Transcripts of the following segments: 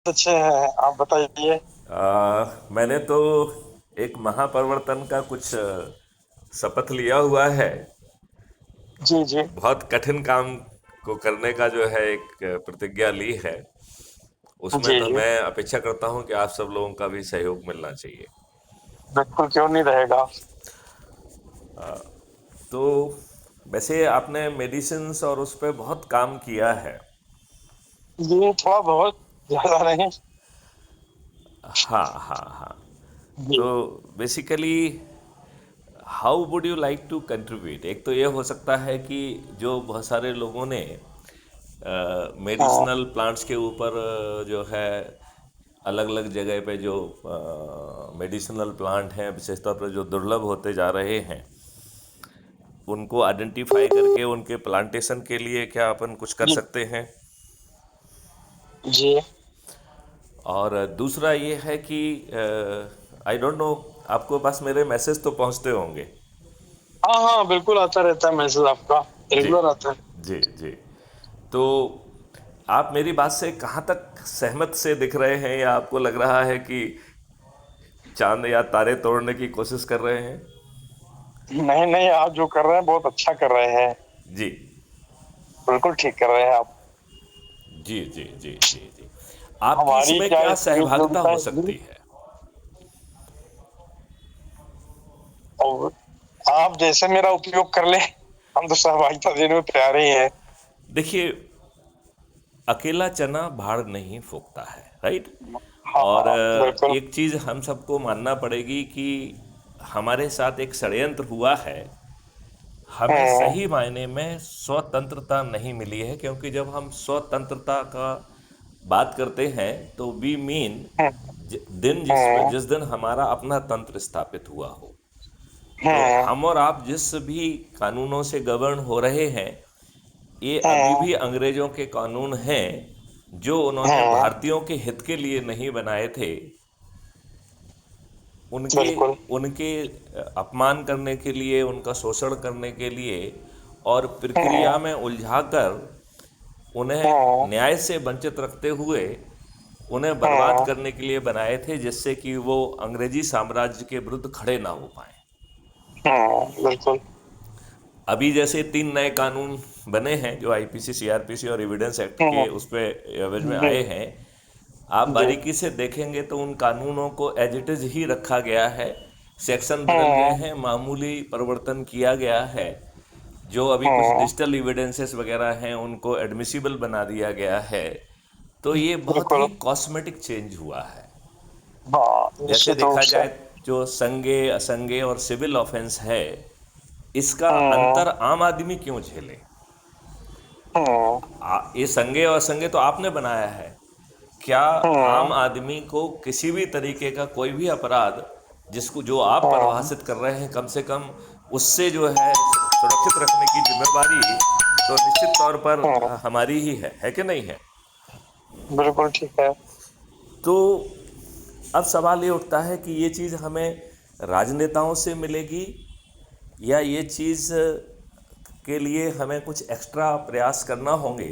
अच्छे हैं। आप बताइए। मैंने तो एक महापरिवर्तन का कुछ शपथ लिया हुआ है। जी जी। बहुत कठिन काम को करने का जो है एक प्रतिज्ञा ली है। उसमें जी तो जी। मैं अपेक्षा करता हूं कि आप सब लोगों का भी सहयोग मिलना चाहिए। बिल्कुल, क्यों नहीं रहेगा। तो वैसे आपने मेडिसिन्स और उस पर बहुत काम किया है। जी, थोड़ा बहुत, ज्यादा नहीं। हाँ हाँ हाँ। जी। तो basically how would you like to contribute? एक तो ये हो सकता है कि जो बहुत सारे लोगों ने हाँ मेडिसिनल प्लांट्स के ऊपर जो है अलग अलग जगह पे जो मेडिसिनल प्लांट हैं विशेष तौर पर जो दुर्लभ होते जा रहे हैं उनको आइडेंटिफाई करके उनके प्लांटेशन के लिए क्या अपन कुछ कर जी सकते हैं। जी। और दूसरा ये है कि आई डोंट नो, आपको पास मेरे मैसेज तो पहुंचते होंगे। हाँ हाँ, बिल्कुल आता रहता है मैसेज आपका। जी रेगुलर आता है। जी जी। तो आप मेरी बात से कहाँ तक सहमत से दिख रहे हैं या आपको लग रहा है कि चांद या तारे तोड़ने की कोशिश कर रहे हैं? नहीं नहीं, आप जो कर रहे हैं बहुत अच्छा कर रहे हैं। जी बिल्कुल ठीक कर रहे हैं आप। जी जी जी जी जी। आपकी हमारी इसमें क्या क्या इसमें सहभागिता उपयोगिता हो है जी। सकती है? और आप जैसे मेरा उपयोग कर ले, हम तो सहभागिता देने में तैयार ही है। देखिए, अकेला चना भाड़ नहीं फूकता है, राइट? हाँ और हाँ, बिल्कुल। एक चीज़ हम सबको मानना पड़ेगी कि हमारे साथ एक षड्यंत्र हुआ है। हमें हम्म सही मायने में स्वतंत्रता नहीं मिली है, क्योंकि जब हम स्वतंत्रता का बात करते हैं तो वी मीन हम्म दिन हम्म जिस दिन हमारा अपना तंत्र स्थापित हुआ हो। तो हम्म हम और आप जिस भी कानूनों से गवर्न हो रहे हैं ये अभी हम्म भी अंग्रेजों के कानून हैं जो उन्होंने हम्म, भारतीयों के हित के लिए नहीं बनाए थे। उनके बिल्कुल। उनके अपमान करने के लिए, उनका शोषण करने के लिए और प्रक्रिया हम्म में उलझाकर उन्हें हम्म न्याय से वंचित रखते हुए उन्हें बर्बाद हम्म करने के लिए बनाए थे, जिससे कि वो अंग्रेजी साम्राज्य के विरुद्ध खड़े ना हो पाए। बिल्कुल। अभी जैसे 3 नए कानून बने हैं जो आईपीसी, सीआरपीसी और एविडेंस एक्ट के हम्म उस पे एवज में जी आए हैं। आप जी। बारीकी से देखेंगे तो उन कानूनों को एज इट इज ही रखा गया है। सेक्शन बदल गए हम्म हैं, मामूली परिवर्तन किया गया है। जो अभी कुछ हम्म डिजिटल एविडेंसेस वगैरह हैं उनको एडमिसिबल बना दिया गया है। तो ये बहुत ही बिल्कुल। कॉस्मेटिक चेंज हुआ है। हाँ, जैसे निश्चित रूप देखा से। जाए, जो संज्ञेय असंज्ञेय और सिविल ऑफेंस है इसका हम्म अंतर आम आदमी क्यों झेले? हम्म ये संज्ञेय और असंज्ञेय तो आपने बनाया है। क्या आम हम्म आदमी को किसी भी तरीके का कोई भी अपराध जिसको जो आप हम्म परिभाषित कर रहे हैं, कम से कम उससे जो है सुरक्षित रखने की जिम्मेवारी तो निश्चित तौर पर हम्म, हमारी ही है कि नहीं है? बिल्कुल ठीक है। तो अब सवाल ये उठता है कि ये चीज़ हमें राजनेताओं से मिलेगी या ये चीज़ के लिए हमें कुछ एक्स्ट्रा प्रयास करना होंगे।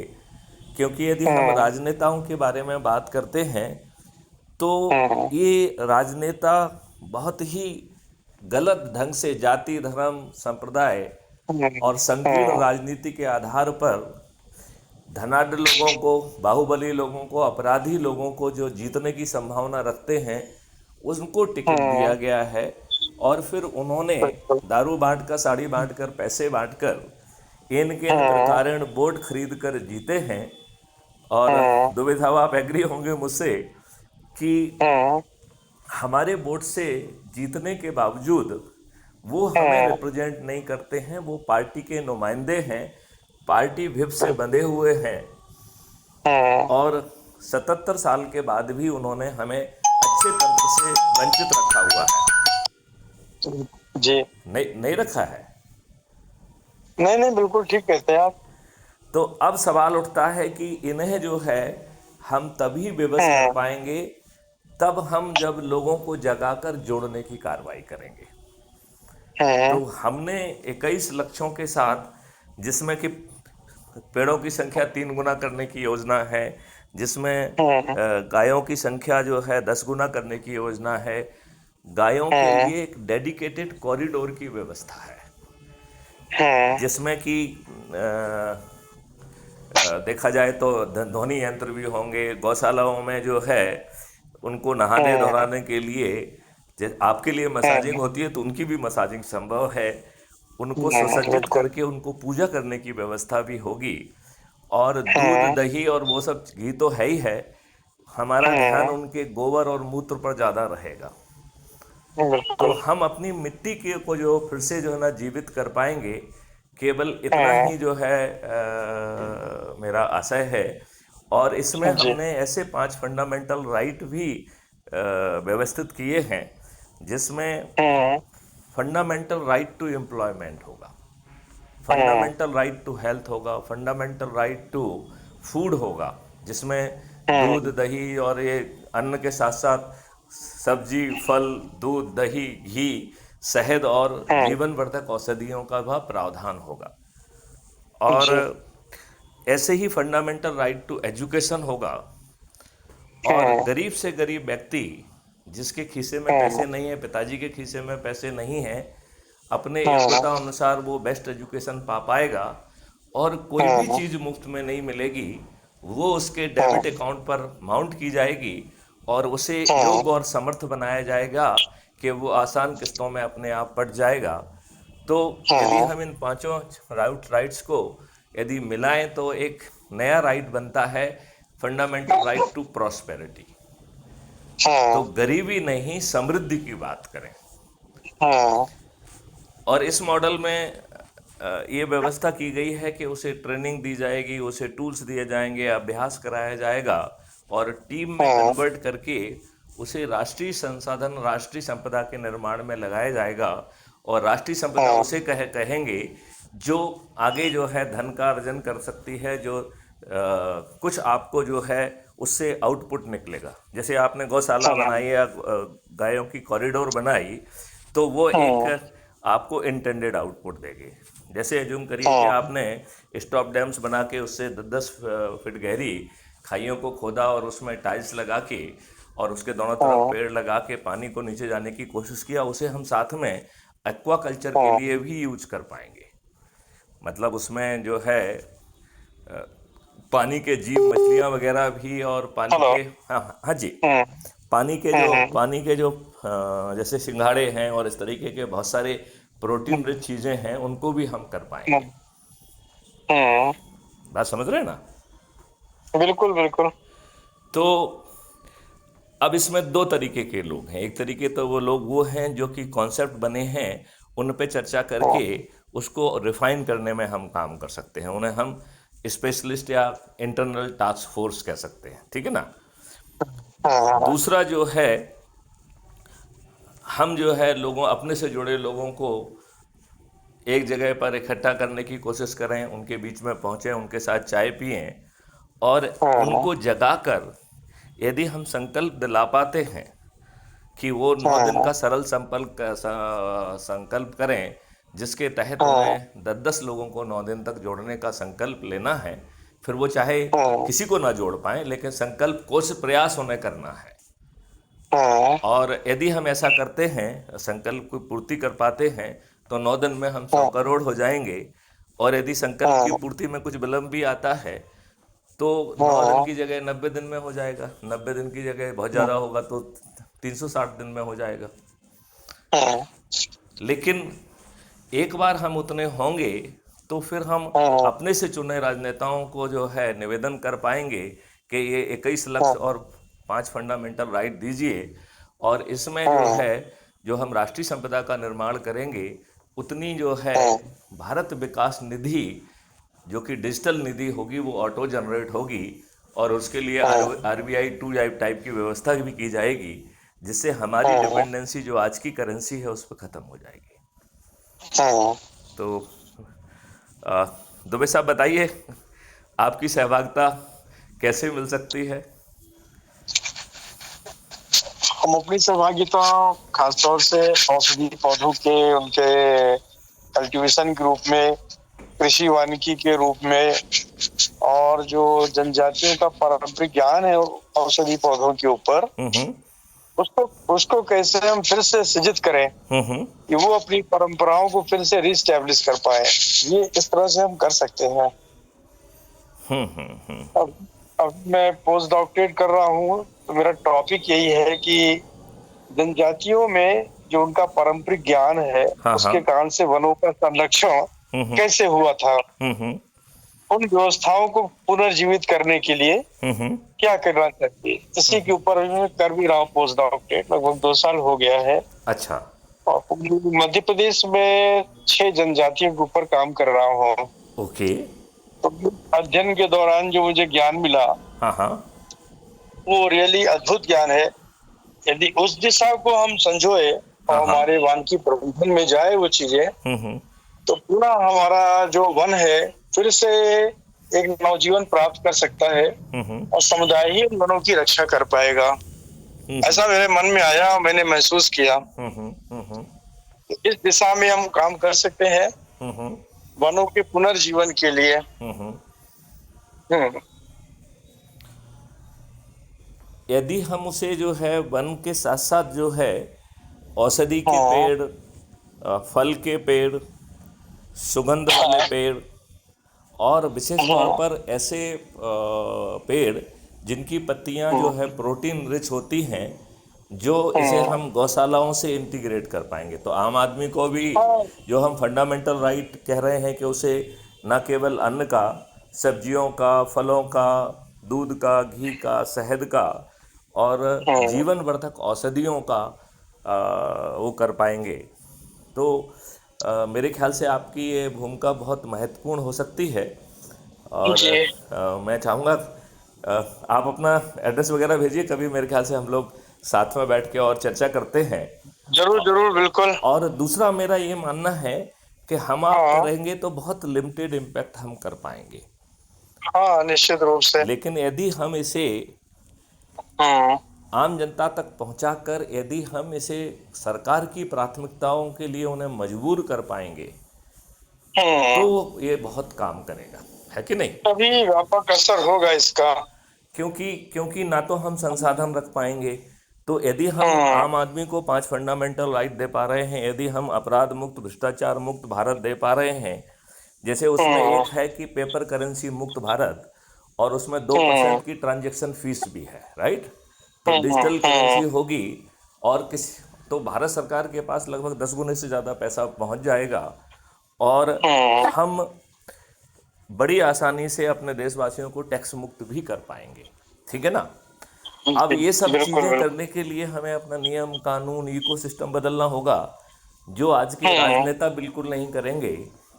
क्योंकि यदि हम हम्म राजनेताओं के बारे में बात करते हैं तो हम्म ये राजनेता बहुत ही गलत ढंग से जाति, धर्म, संप्रदाय हम्म और संकीर्ण हम्म राजनीति के आधार पर धनाढ़ लोगों को, बाहुबली लोगों को, अपराधी लोगों को जो जीतने की संभावना रखते हैं उनको टिकट दिया हम्म, गया है। और फिर उन्होंने बिल्कुल। दारू बांट कर, साड़ी बांट कर, पैसे बांट कर इनके इन हम्म प्रकारेण वोट खरीद कर जीते हैं। और हम्म दुविधा, आप एग्री होंगे मुझसे कि हम्म हमारे वोट से जीतने के बावजूद वो हमें हम्म, रिप्रेजेंट नहीं करते हैं। वो पार्टी के नुमाइंदे हैं, पार्टी विप से बिल्कुल। बंधे हुए हैं। हम्म और 77 साल के बाद भी उन्होंने हमें अच्छे तंत्र से वंचित रखा हुआ है। जी। नहीं नहीं रखा है। नहीं नहीं, बिल्कुल ठीक कहते हैं आप। तो अब सवाल उठता है कि इन्हें जो है हम तभी विवश कर हम्म पाएंगे तब हम जब लोगों को जगाकर जोड़ने की कार्रवाई करेंगे। हम्म तो हमने 21 लक्ष्यों के साथ, जिसमें कि पेड़ों की संख्या 3 गुना करने की योजना है, जिसमें गायों की संख्या जो है 10 गुना करने की योजना है। गायों के लिए एक डेडिकेटेड कॉरिडोर की व्यवस्था है, जिसमें कि देखा जाए तो ध्वनि यंत्र भी होंगे। गौशालाओं में जो है उनको नहाने धोने के लिए, आपके लिए मसाजिंग होती है तो उनकी भी मसाजिंग संभव है। उनको सुसज्जित बिल्कुल। करके उनको पूजा करने की व्यवस्था भी होगी। और दूध दही और वो सब घी तो है ही है, हमारा ध्यान उनके गोबर और मूत्र पर ज़्यादा रहेगा। तो बिल्कुल। हम अपनी मिट्टी के को जो फिर से जो है ना जीवित कर पाएंगे, केवल इतना ही जो है मेरा आशय है। और इसमें जी। हमने ऐसे 5 फंडामेंटल राइट भी व्यवस्थित किए हैं, जिसमें फंडामेंटल राइट टू एम्प्लॉयमेंट होगा, फंडामेंटल राइट टू हेल्थ होगा, फंडामेंटल राइट टू फूड होगा, जिसमें दूध दही और ये अन्न के साथ साथ सब्जी फल दूध दही घी शहद और जीवन वर्धक औषधियों का भी प्रावधान होगा। और जी। ऐसे ही फंडामेंटल राइट टू एजुकेशन होगा। और गरीब से गरीब व्यक्ति जिसके खीसे में पैसे नहीं है, पिताजी के खीसे में पैसे नहीं है, अपने योग्यता अनुसार वो बेस्ट एजुकेशन पा पाएगा। और कोई भी चीज़ मुफ्त में नहीं मिलेगी, वो उसके डेबिट अकाउंट पर माउंट की जाएगी और उसे योग्य और समर्थ बनाया जाएगा कि वो आसान किस्तों में अपने आप पट जाएगा। तो यदि हम इन पांचों राइट्स को यदि मिलाएं तो एक नया राइट बनता है, फंडामेंटल राइट टू प्रॉस्पेरिटी। तो गरीबी नहीं, समृद्धि की बात करें। और इस मॉडल में ये व्यवस्था की गई है कि उसे ट्रेनिंग दी जाएगी, उसे टूल्स दिए जाएंगे, अभ्यास कराया जाएगा और टीम में कन्वर्ट करके उसे राष्ट्रीय संसाधन राष्ट्रीय संपदा के निर्माण में लगाया जाएगा। और राष्ट्रीय संपदा उसे कहेंगे जो आगे जो है धन का अर्जन कर सकती है, जो कुछ आपको जो है उससे आउटपुट निकलेगा। जैसे आपने गौशाला बनाई या गायों की कॉरिडोर बनाई, तो वो एक आपको इंटेंडेड आउटपुट देगी। जैसे एज्यूम करिए कि आपने स्टॉप डैम्स बना के उससे 10 फीट गहरी खाइयों को खोदा और उसमें टाइल्स लगा के और उसके दोनों तरफ पेड़ लगा के पानी को नीचे जाने की कोशिश किया। उसे हम साथ में एक्वा कल्चर के लिए भी यूज कर पाएंगे। मतलब उसमें जो है पानी के जीव मछलियाँ वगैरह भी, और पानी हेलो। के हाँ जी, पानी के जो जैसे सिंघाड़े हैं और इस तरीके के बहुत सारे प्रोटीन रिच चीज़ें हैं, उनको भी हम कर पाएंगे। बात समझ रहे हैं ना? बिल्कुल बिल्कुल। तो अब इसमें दो तरीके के लोग हैं। एक तरीके तो वो लोग वो हैं जो कि कॉन्सेप्ट बने हैं, उन पे चर्चा करके उसको रिफाइन करने में हम काम कर सकते हैं। उन्हें हम स्पेशलिस्ट या इंटरनल टास्क फोर्स कह सकते हैं, ठीक है ना? दूसरा जो है, हम जो है लोगों अपने से जुड़े लोगों को एक जगह पर इकट्ठा करने की कोशिश करें, उनके बीच में पहुँचें, उनके साथ चाय पिएं और उनको जगाकर यदि हम संकल्प दिला पाते हैं कि वो 9 दिन का सरल संकल्प करें, जिसके तहत उन्हें 10-10 लोगों को 9 दिन तक जोड़ने का संकल्प लेना है। फिर वो चाहे किसी को ना जोड़ पाए, लेकिन संकल्प कोशिश प्रयास उन्हें करना है। और यदि हम ऐसा करते हैं, संकल्प की पूर्ति कर पाते हैं, तो 9 दिन में हम 100 करोड़ हो जाएंगे। और यदि संकल्प की पूर्ति में कुछ विलम्ब भी आता है तो 9 दिन की जगह 90 दिन में हो जाएगा, 90 दिन की जगह बहुत ज़्यादा होगा तो 360 दिन में हो जाएगा। लेकिन एक बार हम उतने होंगे तो फिर हम अपने से चुने राजनेताओं को जो है निवेदन कर पाएंगे कि ये 21 लक्ष्य और 5 फंडामेंटल राइट दीजिए। और इसमें जो है जो हम राष्ट्रीय संपदा का निर्माण करेंगे, उतनी जो है भारत विकास निधि जो कि डिजिटल निधि होगी, वो ऑटो जनरेट होगी और उसके लिए RBI 2 टाइप की व्यवस्था भी की जाएगी, जिससे हमारी डिपेंडेंसी जो आज की करेंसी है उस पर ख़त्म हो जाएगी। तो दुबे साहब बताइए, आपकी सहभागिता कैसे मिल सकती है? हम अपनी सहभागिता खासतौर से औषधि पौधों के उनके कल्टीवेशन के रूप में, कृषि वानिकी के रूप में और जो जनजातियों का पारंपरिक ज्ञान है औषधि पौधों के ऊपर, हम्म उसको उसको कैसे हम फिर से सृजित करें हम्म कि वो अपनी परंपराओं को फिर से रिस्टैब्लिश कर पाए। ये इस तरह से हम कर सकते हैं। हम्म। अब अब मैं पोस्ट डॉक्टरेट कर रहा हूँ, तो मेरा टॉपिक यही है कि जनजातियों में जो उनका पारंपरिक ज्ञान है, हाँ हाँ। उसके कारण से वनों का संरक्षण हम्म कैसे हुआ था, हम्म उन व्यवस्थाओं को पुनर्जीवित करने के लिए हम्म क्या करना चाहिए, इसी के ऊपर मैं कर भी रहा हूँ पोस्ट डॉक्टरेट। लगभग 2 साल हो गया है। अच्छा। और मध्य प्रदेश में 6 जनजातियों के ऊपर काम कर रहा हूँ। ओके। तो अध्ययन के दौरान जो मुझे ज्ञान मिला, हाँ हाँ। वो रियली अद्भुत ज्ञान है। यदि उस दिशा को हम संजोए हाँ और हाँ। हमारे वानिकी प्रबंधन में जाए वो चीजें, हम्म। तो पूरा हमारा जो वन है फिर से एक नवजीवन प्राप्त कर सकता है, हम्म और समुदाय ही उन वनों की रक्षा कर पाएगा। हम्म ऐसा मेरे मन में आया, मैंने महसूस किया। हम्म तो इस दिशा में हम काम कर सकते हैं हम्म वनों के पुनर्जीवन के लिए। हम्म। हम्म। यदि हम उसे जो है वन के साथ साथ जो है औषधि के हाँ। पेड़, फल के पेड़, सुगंध वाले पेड़, और विशेष तौर हाँ। पर ऐसे पेड़ जिनकी पत्तियां जो है प्रोटीन रिच होती हैं, जो इसे हाँ। हम गौशालाओं से इंटीग्रेट कर पाएंगे, तो आम आदमी को भी हाँ। जो हम फंडामेंटल राइट कह रहे हैं कि उसे न केवल अन्न का, सब्जियों का, फलों का, दूध का, घी का, शहद का और हाँ। जीवन वर्धक औषधियों का वो कर पाएंगे। तो मेरे ख्याल से आपकी ये भूमिका बहुत महत्वपूर्ण हो सकती है। और जी। मैं चाहूँगा आप अपना एड्रेस वगैरह भेजिए, कभी मेरे ख्याल से हम लोग साथ में बैठ के और चर्चा करते हैं। जरूर जरूर, बिल्कुल। और दूसरा मेरा ये मानना है कि हम आप हाँ। करेंगे तो बहुत लिमिटेड इम्पैक्ट हम कर पाएंगे, हाँ, निश्चित रूप से। लेकिन यदि हम इसे हम्म। आम जनता तक पहुंचाकर यदि हम इसे सरकार की प्राथमिकताओं के लिए उन्हें मजबूर कर पाएंगे, तो हम्म। ये बहुत काम करेगा, है कि नहीं? तभी व्यापक असर होगा इसका। क्योंकि क्योंकि ना तो हम संसाधन रख पाएंगे, तो यदि हम हम्म। आम आदमी को 5 फंडामेंटल राइट दे पा रहे हैं, यदि हम अपराध मुक्त, भ्रष्टाचार मुक्त भारत दे पा रहे हैं, जैसे उसमें हम्म। एक है कि पेपर करेंसी मुक्त भारत, और उसमें 2% हम्म। की ट्रांजैक्शन फीस भी है, राइट? तो हम्म। डिजिटल करेंसी होगी, और तो भारत सरकार के पास लगभग 10 गुने से ज़्यादा पैसा पहुंच जाएगा, और हम्म। हम बड़ी आसानी से अपने देशवासियों को टैक्स मुक्त भी कर पाएंगे, ठीक है ना? अब ये सब बिल्कुल चीज़ें बिल्कुल। करने के लिए हमें अपना नियम कानून इकोसिस्टम बदलना होगा, जो आज के हम्म। राजनेता बिल्कुल नहीं करेंगे,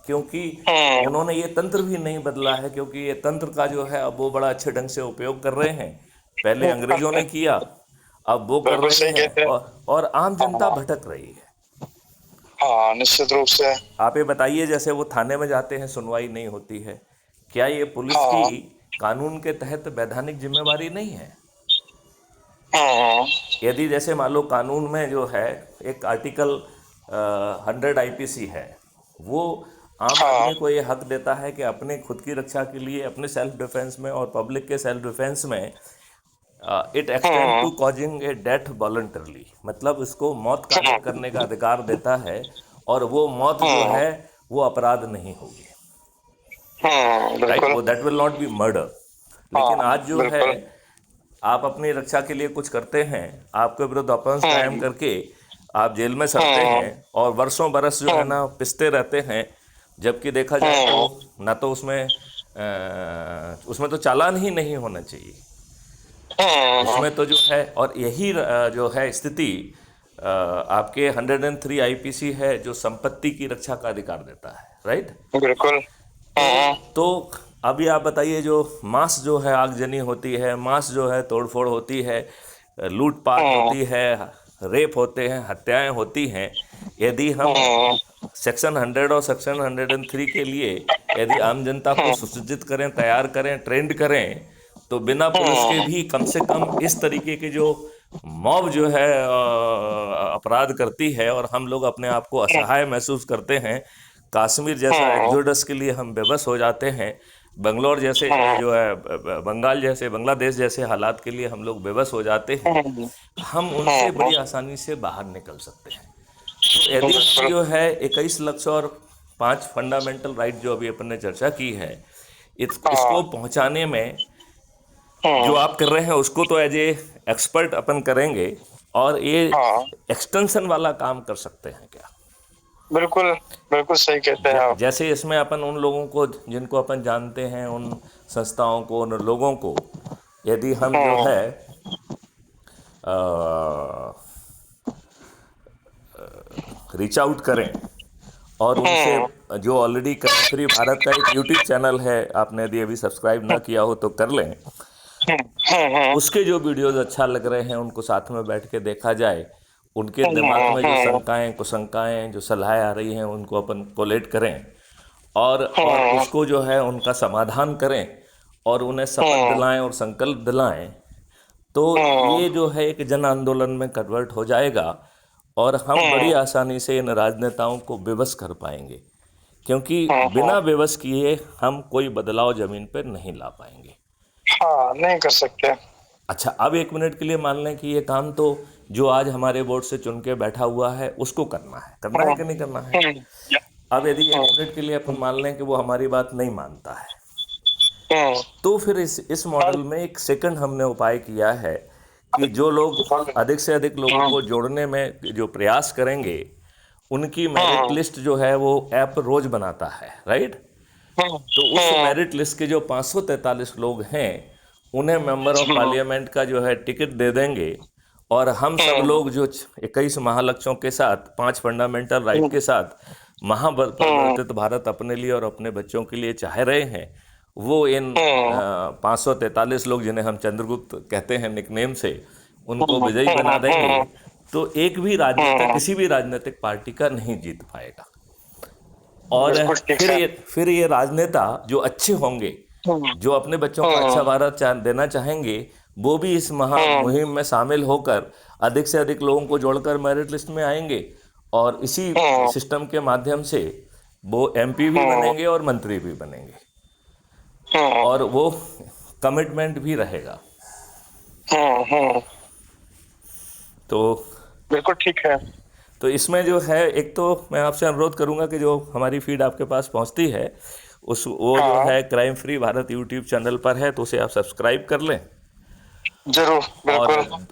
क्योंकि हम्म। उन्होंने ये तंत्र भी नहीं बदला है, क्योंकि ये तंत्र का जो है अब वो बड़ा अच्छे ढंग से उपयोग कर रहे हैं। पहले अंग्रेजों ने किया, अब वो कर बिल्कुल रहे सही हैं, कहते हैं। और आम जनता हाँ। भटक रही है। हाँ, निश्चित रूप से। आप ये बताइए, जैसे वो थाने में जाते हैं, सुनवाई नहीं होती है, क्या ये पुलिस की हाँ। कानून के तहत वैधानिक जिम्मेवारी नहीं है? हम्म। यदि जैसे मान लो कानून में जो है एक आर्टिकल 100 IPC है, वो आम हाँ। आदमी को ये हक देता है कि अपने खुद की रक्षा के लिए, अपने सेल्फ डिफेंस में और पब्लिक के सेल्फ डिफेंस में, it extend hmm. To causing a death voluntarily, मतलब उसको मौत करने का अधिकार देता है, और वो मौत जो हम्म। है वो अपराध नहीं होगी, राइट? बिल्कुल। वो that will not be murder. लेकिन हाँ, आज जो है, बिल्कुल। आप अपनी रक्षा के लिए कुछ करते हैं, आपके विरुद्ध ऑफेंस कायम हम्म। करके आप जेल में सड़ते हैं, हम्म। और वर्षों बरस जो है हम्म। ना पिसते रहते हैं, जबकि देखा जाए तो हम्म। ना तो उसमें तो चालान ही नहीं होना चाहिए, हम्म। उसमें तो जो है, और यही जो है स्थिति आपके 103 IPC है, जो संपत्ति की रक्षा का अधिकार देता है, राइट? बिल्कुल। हम्म। तो अभी आप बताइए, जो मांस जो है आगजनी होती है, मांस जो है तोड़फोड़ होती है, लूटपाट हम्म। होती है, रेप होते हैं, हत्याएं होती हैं, यदि हम हम्म। सेक्शन 100 और सेक्शन 103 के लिए यदि आम जनता को सुसज्जित करें, तैयार करें, ट्रेंड करें, तो बिना पुलिस के हम्म। भी कम से कम इस तरीके के जो मॉब जो है अपराध करती है, और हम लोग अपने आप को असहाय महसूस करते हैं, कश्मीर जैसा हम्म। एक्सोडस के लिए हम बेबस हो जाते हैं, बंगलोर जैसे जो है बंगाल जैसे बांग्लादेश जैसे हालात के लिए हम लोग बेबस हो जाते हैं, हम उनसे बड़ी आसानी से बाहर निकल सकते हैं। तो यदि हम बिल्कुल। जो है 21 लक्ष्य और 5 फंडामेंटल राइट जो अभी अपन ने चर्चा की है, इसको हाँ। पहुंचाने में जो हम्म। आप कर रहे हैं उसको तो एज ए एक्सपर्ट अपन करेंगे, और ये हाँ, एक्सटेंशन वाला काम कर सकते हैं क्या? बिल्कुल बिल्कुल सही कहते हैं आप। जैसे इसमें अपन उन लोगों को जिनको अपन जानते हैं, उन संस्थाओं को, उन लोगों को यदि हम जो हम्म। है रीच आउट करें और उनसे, हम्म। जो ऑलरेडी क्राइम फ्री भारत का एक यूट्यूब चैनल है, आपने यदि अभी सब्सक्राइब ना किया हो तो कर लें, हम्म। उसके जो वीडियोस अच्छा लग रहे हैं उनको साथ में बैठ के देखा जाए, उनके दिमाग में जो हम्म। शंकाएं कुशंकाएं जो सलाहें आ रही हैं उनको अपन कोलेट करें, और हम्म। उसको जो है उनका समाधान करें और उन्हें शपथ हम्म। दिलाएं और संकल्प दिलाएं, तो हम्म। ये जो है एक जन आंदोलन में कन्वर्ट हो जाएगा और हम बड़ी हम्म। आसानी से इन राजनेताओं को विवश कर पाएंगे, क्योंकि हम्म। बिना विवश किए हम कोई बदलाव जमीन पर नहीं ला पाएंगे। हाँ, नहीं कर सकते। अच्छा, अब 1 मिनट के लिए मान लें कि ये काम तो जो आज हमारे बोर्ड से चुन के बैठा हुआ है उसको करना है हम्म। कि नहीं करना है? हम्म। अब यदि एक हम्म। मिनट के लिए अपन मान लें कि वो हमारी बात नहीं मानता है, हम्म। तो फिर इस मॉडल में एक सेकंड हमने उपाय किया है कि जो लोग अधिक से अधिक लोगों को जोड़ने में जो प्रयास करेंगे, उनकी मेरिट हम्म। लिस्ट जो है वो ऐप रोज बनाता है, राइट? हम्म। तो उस हम्म। मेरिट लिस्ट के जो 543 लोग हैं, उन्हें मेंबर ऑफ पार्लियामेंट का जो है टिकट दे देंगे, और हम सब हम्म। लोग जो 21 महालक्ष्यों के साथ, 5 फंडामेंटल राइट के साथ हम्म। महापरिवर्तित भारत अपने लिए और अपने बच्चों के लिए चाह रहे हैं, वो इन हम्म। 543 लोग जिन्हें हम चंद्रगुप्त कहते हैं निकनेम से, उनको हम्म। विजयी बना देंगे। हम्म। तो एक भी राजनेता हम्म। किसी भी राजनीतिक पार्टी का नहीं जीत पाएगा, और बिल्कुल ठीक फिर है। ये राजनेता जो अच्छे होंगे, हम्म। जो अपने बच्चों को अच्छा हम्म। भारत देना चाहेंगे, वो भी इस हम्म। मुहिम में शामिल होकर अधिक से अधिक लोगों को जोड़कर मेरिट लिस्ट में आएंगे, और इसी हम्म। सिस्टम के माध्यम से वो एमपी भी हम्म। बनेंगे और मंत्री भी बनेंगे, हम्म। और वो कमिटमेंट भी रहेगा। हम्म। तो बिल्कुल ठीक है। तो इसमें जो है, एक तो मैं आपसे अनुरोध करूंगा कि जो हमारी फीड आपके पास पहुंचती है, वो जो हाँ, है crime free Bharat YouTube channel पर है, तो उसे आप सब्सक्राइब कर लें, जरूर और बिल्कुल।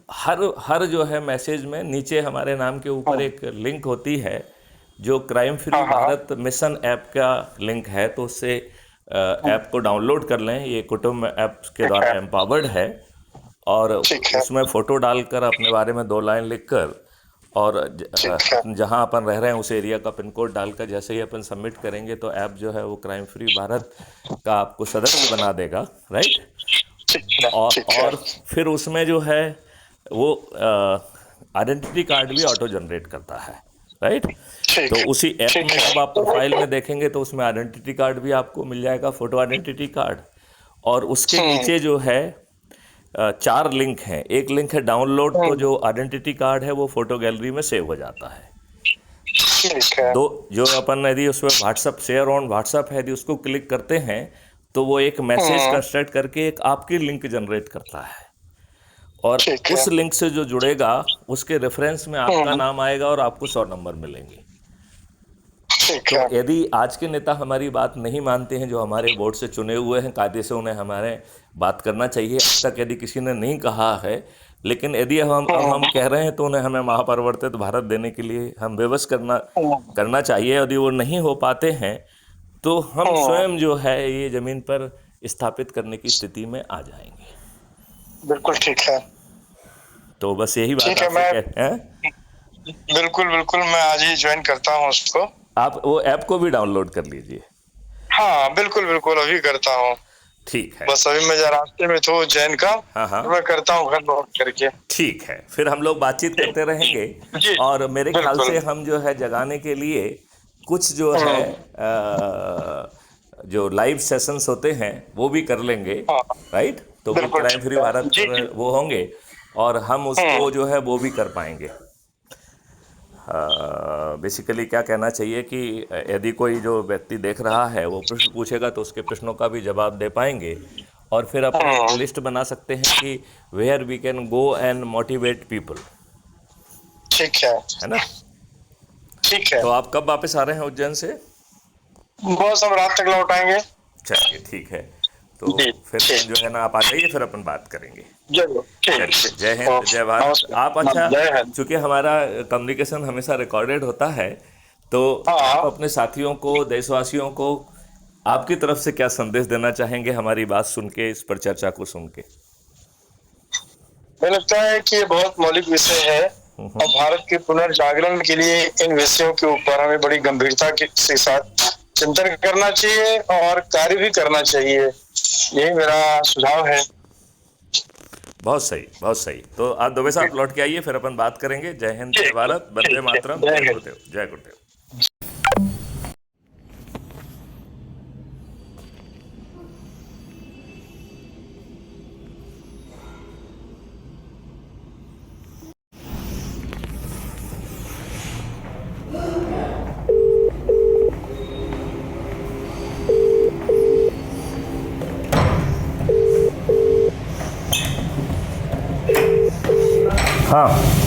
हर जो है मैसेज में नीचे हमारे नाम के ऊपर हाँ। एक लिंक होती है, जो क्राइम फ्री हाँ। हाँ। भारत मिशन ऐप का लिंक है, तो उससे ऐप को डाउनलोड कर लें। ये कुटुंब ऐप के ठीक द्वारा है। एम्पावर्ड है, और ठीक है। उसमें फ़ोटो डालकर अपने बारे में 2 लाइन लिखकर, और ठीक है। जहां अपन रह रहे हैं उस एरिया का पिन कोड डालकर जैसे ही अपन सबमिट करेंगे, तो ऐप जो है वो क्राइम फ्री भारत का आपको सदस्य बना देगा, राइट? ठीक है। ठीक है। और फिर उसमें जो है वो आइडेंटिटी कार्ड भी ऑटो जनरेट करता है, राइट? ठीक तो है। उसी ऐप ठीक में है। जब आप प्रोफाइल में देखेंगे तो उसमें आइडेंटिटी कार्ड भी आपको मिल जाएगा, फोटो आइडेंटिटी कार्ड, और उसके हम्म। नीचे जो है 4 लिंक हैं। एक लिंक है डाउनलोड, तो हम्म। जो आइडेंटिटी कार्ड है वो फोटो गैलरी में सेव हो जाता है। ठीक है। दो, जो अपन यदि उसमें व्हाट्सअप शेयर ऑन व्हाट्सअप है, यदि उसको क्लिक करते हैं तो वो एक मैसेज हम्म। कंस्ट्रक्ट करके एक आपकी लिंक जनरेट करता है, और ठीक है। उस लिंक से जो जुड़ेगा उसके रेफरेंस में आपका हम्म। नाम आएगा और आपको 100 नंबर मिलेंगे। ठीक तो है। यदि आज के नेता हमारी बात नहीं मानते हैं, जो हमारे बोर्ड से चुने हुए हैं, कायदे से उन्हें हमारे बात करना चाहिए। अब तक यदि किसी ने नहीं कहा है, लेकिन यदि अब हम कह रहे हैं, तो उन्हें हमें महापरिवर्तित भारत देने के लिए हम विवश हम्म। करना चाहिए। यदि वो नहीं हो पाते हैं, तो हम हम्म। स्वयं जो है ये ज़मीन पर स्थापित करने की स्थिति में आ जाएंगे। बिल्कुल ठीक है। तो बस यही बात ठीक है। आपसे मैं कहते हैं। बिल्कुल बिल्कुल मैं आज ही ज्वाइन करता हूँ उसको। आप वो ऐप को भी डाउनलोड कर लीजिए। हाँ, बिल्कुल बिल्कुल अभी करता हूँ। ठीक है। बस अभी मैं जरा रास्ते में तो जैन का, हाँ हाँ, तो मैं करता हूँ घर लौट करके। ठीक है, फिर हम लोग बातचीत ठीक। करते रहेंगे। जी। और मेरे ख्याल बिल्कुल। से हम जो है जगाने के लिए कुछ जो है हम्म। जो लाइव सेशंस होते हैं वो भी कर लेंगे, हाँ, राइट? तो वो बिल्कुल क्राइम ठीक फ्री है। भारत जी पर जी। वो होंगे, और हम हम्म। उसको जो है वो भी कर पाएंगे। बेसिकली क्या कहना चाहिए कि यदि कोई जो व्यक्ति देख रहा है वो प्रश्न पूछेगा तो उसके प्रश्नों का भी जवाब दे पाएंगे, और फिर अपने एक हम्म, लिस्ट बना सकते हैं कि where we can go and motivate people, ठीक है। है ना। ठीक है। तो आप कब वापस आ रहे हैं उज्जैन से? बस हम रात तक लौट आएंगे। चलिए ठीक है, तो जी। फिर ठीक। जो है ना आप आ जाइए, फिर अपन बात करेंगे। जरूर। ठीक चलिए, ठीक। जय हिंद, ओके, जय भारत। आप नमस्कार। अच्छा, जय हिंद। चूंकि हमारा कम्युनिकेशन हमेशा रिकॉर्डेड होता है, तो आप हाँ, अपने साथियों को, देशवासियों को आपकी तरफ से क्या संदेश देना चाहेंगे हमारी बात सुन के, इस पर चर्चा को सुन के? मुझे लगता है कि ये बहुत मौलिक विषय है और भारत के पुनर्जागरण के लिए इन विषयों के ऊपर हमें बड़ी गंभीरता के साथ चिंतन करना चाहिए और कार्य भी करना चाहिए। यही मेरा सुझाव है। बहुत सही, बहुत सही। तो आप दुबे साहब लौट के आइए, फिर अपन बात करेंगे। जय हिंद, जय ठीक है। भारत, वंदे ठीक है। मातरम, जय जय हिंद। गुरुदेव, जय गुरुदेव। हाँ।